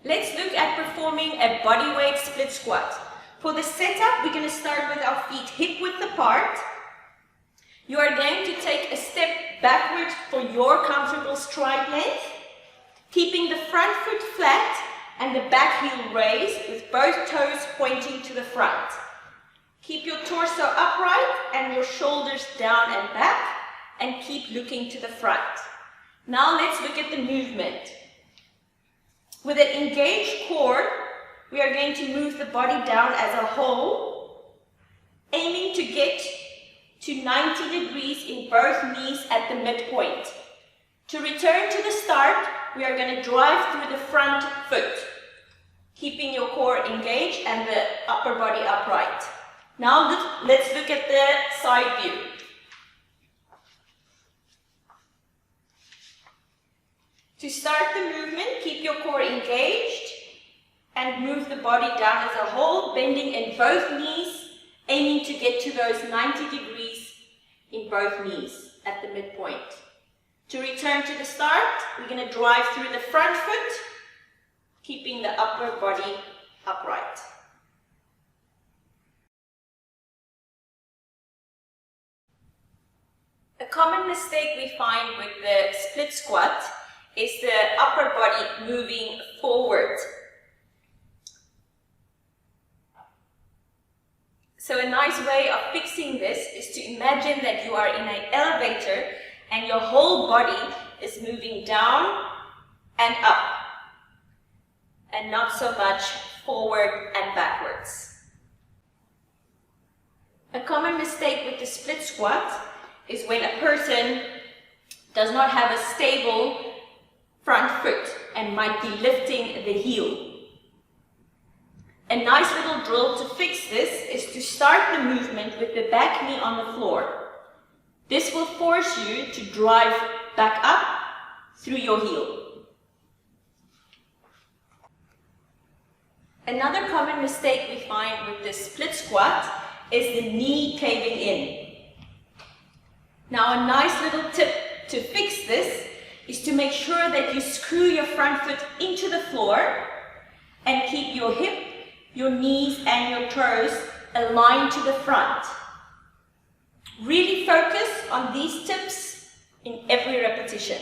Let's look at performing a bodyweight split squat. For the setup, we're going to start with our feet hip width apart. You are going to take a step backwards for your comfortable stride length, keeping the front foot flat and the back heel raised with both toes pointing to the front. Keep your torso upright and your shoulders down and back, and keep looking to the front. Now let's look at the movement. With an engaged core, we are going to move the body down as a whole, aiming to get to 90 degrees in both knees at the midpoint. To return to the start, we are going to drive through the front foot, keeping your core engaged and the upper body upright. Now let's look at the side view. To start the movement, keep your core engaged and move the body down as a whole, bending in both knees, aiming to get to those 90 degrees in both knees at the midpoint. To return to the start, we're going to drive through the front foot, keeping the upper body upright. A common mistake we find with the split squat is the upper body moving forward. So a nice way of fixing this is to imagine that you are in an elevator and your whole body is moving down and up, and not so much forward and backwards. A common mistake with the split squat is when a person does not have a stable front foot and might be lifting the heel. A nice little drill to fix this is to start the movement with the back knee on the floor. This will force you to drive back up through your heel. Another common mistake we find with the split squat is the knee caving in. Now a nice little tip to fix this is to make sure that you screw your front foot into the floor and keep your hip, your knees and your toes aligned to the front. Really focus on these tips in every repetition.